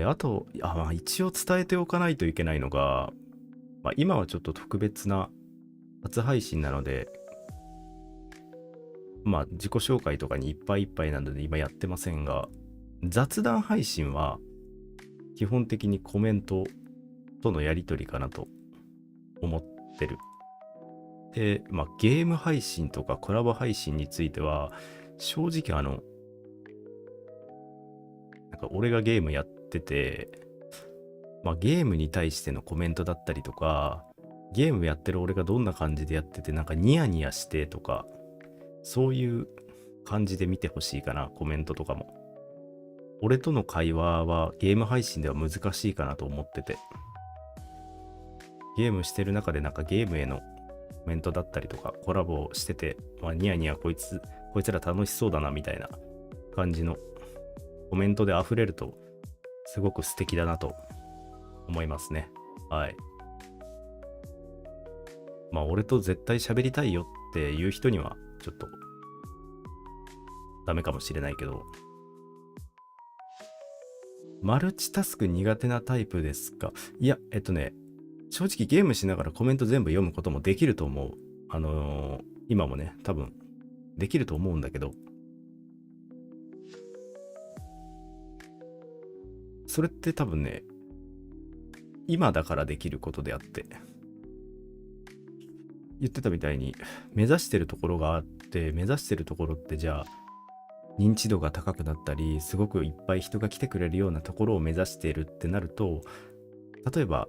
あと、まあ、一応伝えておかないといけないのが、まあ、今はちょっと特別な初配信なので、まあ、自己紹介とかにいっぱいいっぱいなので今やってませんが、雑談配信は基本的にコメントとのやり取りかなと思ってる。で、まあ、ゲーム配信とかコラボ配信については、正直なんか俺がゲームやってて、まあ、ゲームに対してのコメントだったりとか、ゲームやってる俺がどんな感じでやってて、なんかニヤニヤしてとか、そういう感じで見てほしいかな、コメントとかも。俺との会話はゲーム配信では難しいかなと思ってて。ゲームしてる中でなんかゲームへのコメントだったりとかコラボしてて、まあ、ニヤニヤこいつら楽しそうだなみたいな感じのコメントで溢れるとすごく素敵だなと思いますね。はい。まあ俺と絶対喋りたいよっていう人にはちょっとダメかもしれないけど、マルチタスク苦手なタイプですか？いや、正直ゲームしながらコメント全部読むこともできると思う。今もね、多分できると思うんだけど、それって多分ね、今だからできることであって、言ってたみたいに目指してるところがあって、目指してるところってじゃあ認知度が高くなったり、すごくいっぱい人が来てくれるようなところを目指しているってなると、例えば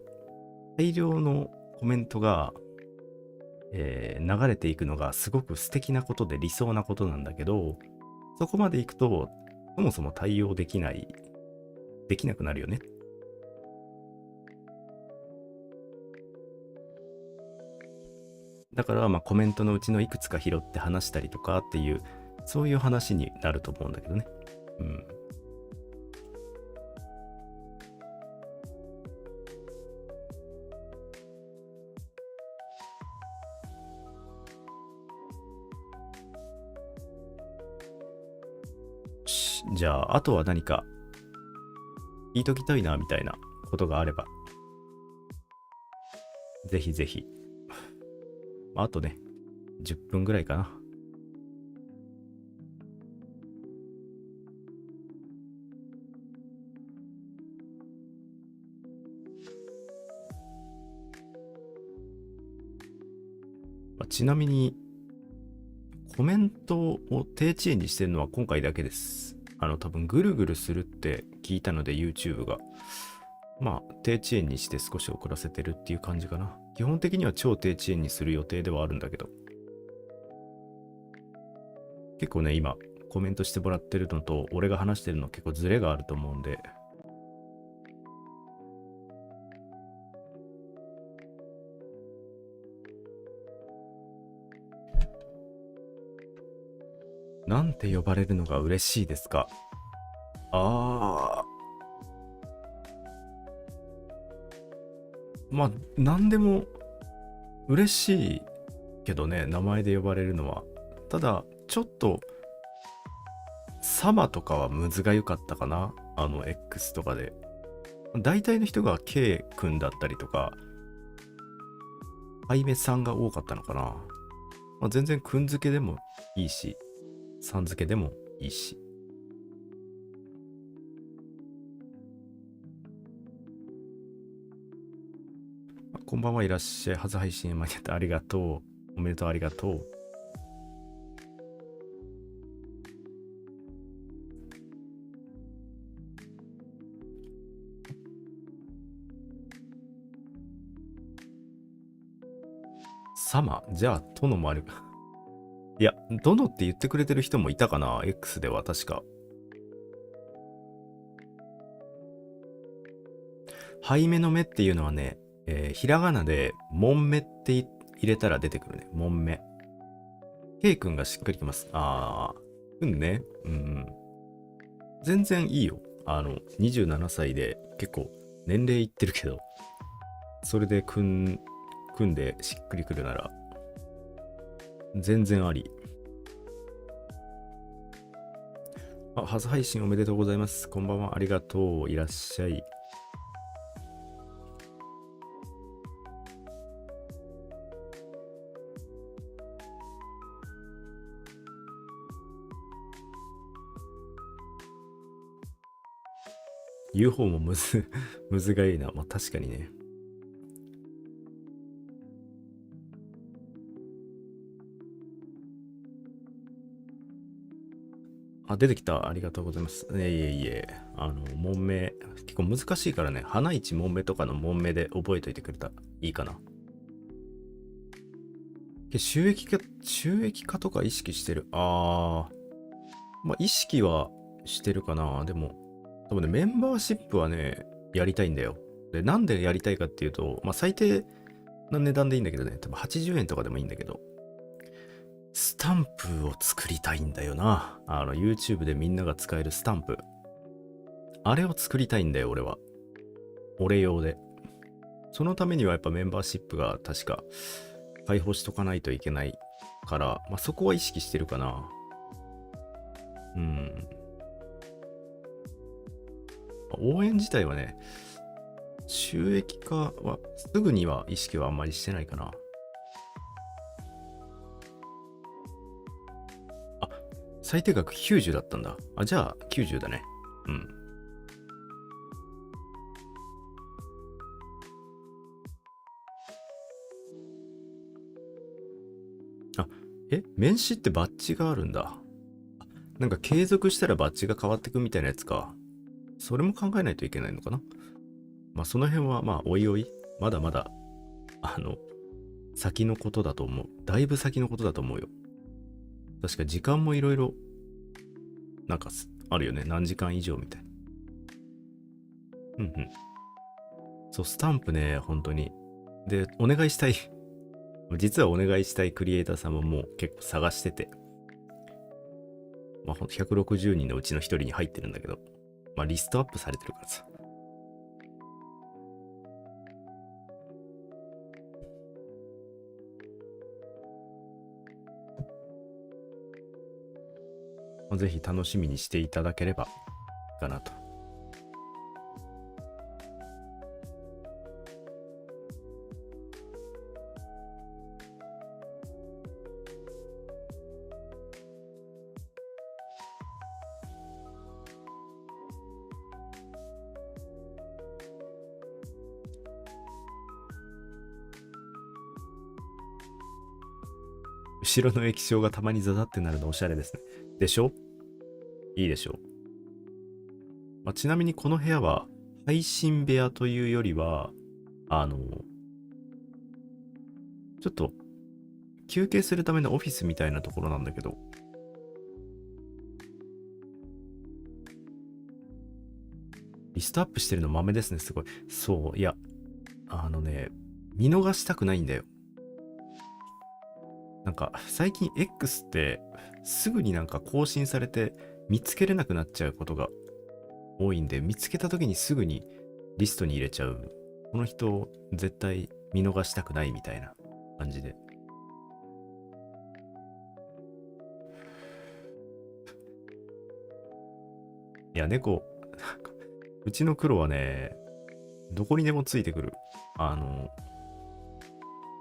大量のコメントが、流れていくのがすごく素敵なことで理想なことなんだけど、そこまでいくとそもそも対応できなくなるよね。だからまあコメントのうちのいくつか拾って話したりとかっていう、そういう話になると思うんだけどね。うん。じゃあ、あとは何か聞いときたいなみたいなことがあれば、ぜひぜひ。あとね、10分ぐらいかな。ちなみに、コメントを低遅延にしてるのは今回だけです。多分ぐるぐるするって聞いたので YouTube が。まあ、低遅延にして少し遅らせてるっていう感じかな。基本的には超低遅延にする予定ではあるんだけど。結構ね、今、コメントしてもらってるのと、俺が話してるの結構ズレがあると思うんで。なんて呼ばれるのが嬉しいですか？まあ、なんでも嬉しいけどね、名前で呼ばれるのは。ただ、ちょっと、サマとかはムズが良かったかな。X とかで。大体の人が K 君だったりとか、あいめさんが多かったのかな。まあ、全然君付けでもいいし、さん付けでもいいし。こんばんはいらっしゃい。初配信間に合ってありがとう。おめでとうありがとう。サマじゃあ、殿もある。いや、殿って言ってくれてる人もいたかな ?X では確か。背目の目っていうのはね、ひらがなで、もんめって入れたら出てくるね。もんめ。K 君がしっくりきます。うんね。うん。全然いいよ。27歳で結構年齢いってるけど、それで組んでしっくりくるなら、全然あり。初配信おめでとうございます。こんばんは。ありがとう。いらっしゃい。言う方もむずがいいな。まあ確かにね。出てきた。ありがとうございます。いえいえ。門名、結構難しいからね。花一門目とかの門目で覚えといてくれたらいいかな。収益化とか意識してる。まあ意識はしてるかな。でも、多分ね、メンバーシップはね、やりたいんだよ。で、なんでやりたいかっていうと、まあ最低な値段でいいんだけどね、多分80円とかでもいいんだけど、スタンプを作りたいんだよな。YouTube でみんなが使えるスタンプ。あれを作りたいんだよ、俺は。俺用で。そのためにはやっぱメンバーシップが確か開放しとかないといけないから、まあそこは意識してるかな。うん。応援自体はね、収益化はすぐには意識はあんまりしてないかな。あ、最低額90だったんだ。じゃあ90だね。うん。あ、名刺ってバッジがあるんだ。なんか継続したらバッジが変わってくみたいなやつか。それも考えないといけないのかな。まあその辺はまあおいおい、まだまだ、あの、先のことだと思う。だいぶ先のことだと思うよ。確か時間もいろいろ、なんかあるよね。何時間以上みたいな。うんうん。そう、スタンプね、本当に。で、お願いしたい。実はお願いしたいクリエイターさんももう結構探してて。まあ、160人のうちの一人に入ってるんだけど、まあ、リストアップされてるからさ。まあ、ぜひ楽しみにしていただければかなと。後ろの液晶がたまにザザってなるのおしゃれですね。でしょ？いいでしょう。まあ、ちなみにこの部屋は配信部屋というよりは、ちょっと休憩するためのオフィスみたいなところなんだけど、リストアップしてるの豆ですね、すごい。そう、いや、見逃したくないんだよ。なんか、最近 X ってすぐになんか更新されて見つけれなくなっちゃうことが多いんで、見つけた時にすぐにリストに入れちゃう。この人絶対見逃したくないみたいな感じで。いや、猫、うちの黒はね、どこにでもついてくる。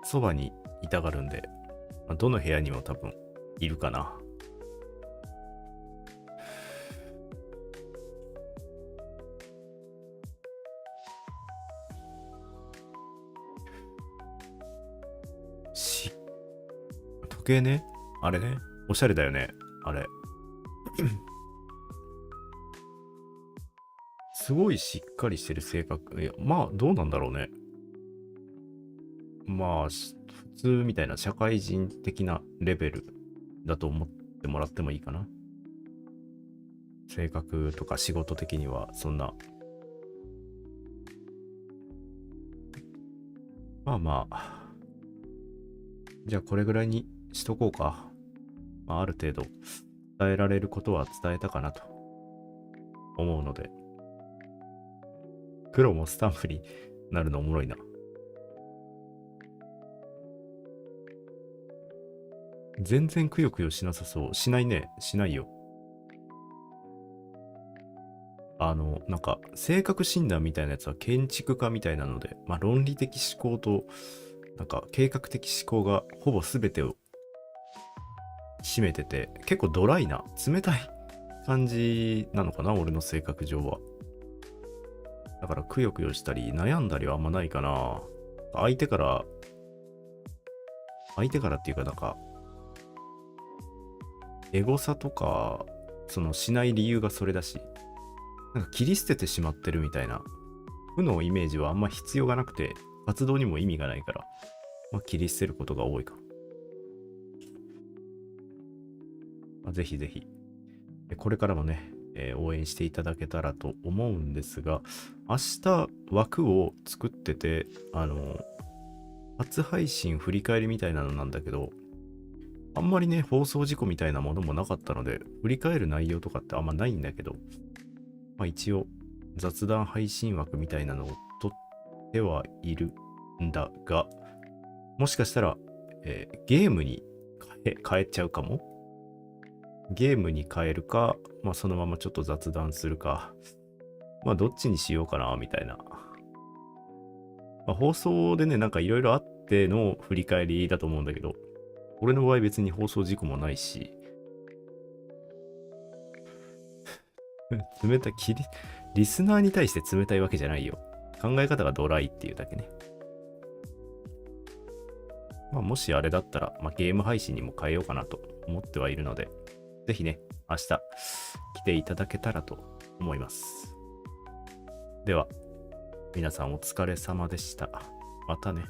そばにいたがるんで、どの部屋にも多分いるかな。時計ね。あれね。おしゃれだよね。あれ。すごいしっかりしてる性格。いや、まあ、どうなんだろうね。まあ、普通みたいな社会人的なレベルだと思ってもらってもいいかな。性格とか仕事的にはそんな。まあまあ。じゃあこれぐらいにしとこうか。まあ、ある程度伝えられることは伝えたかなと思うので。黒もスタンプになるのおもろいな。全然くよくよしなさそう。しないね。しないよ。なんか、性格診断みたいなやつは建築家みたいなので、まあ論理的思考と、なんか計画的思考がほぼ全てを占めてて、結構ドライな、冷たい感じなのかな、俺の性格上は。だからくよくよしたり悩んだりはあんまないかな。相手からっていうかなんか、エゴサとか、そのしない理由がそれだし、なんか切り捨ててしまってるみたいな、負のイメージはあんま必要がなくて、活動にも意味がないから、まあ、切り捨てることが多いか。ぜひぜひ、これからもね、応援していただけたらと思うんですが、明日枠を作ってて、初配信振り返りみたいなのなんだけど、あんまりね、放送事故みたいなものもなかったので、振り返る内容とかってあんまないんだけど、まあ一応、雑談配信枠みたいなのを取ってはいるんだが、もしかしたら、ゲームに変えちゃうかも。ゲームに変えるか、まあそのままちょっと雑談するか、まあどっちにしようかな、みたいな。まあ、放送でね、なんかいろいろあっての振り返りだと思うんだけど、俺の場合別に放送事故もないし、冷たい、リスナーに対して冷たいわけじゃないよ。考え方がドライっていうだけね。まあもしあれだったら、まあ、ゲーム配信にも変えようかなと思ってはいるので、ぜひね、明日来ていただけたらと思います。では、皆さんお疲れ様でした。またね。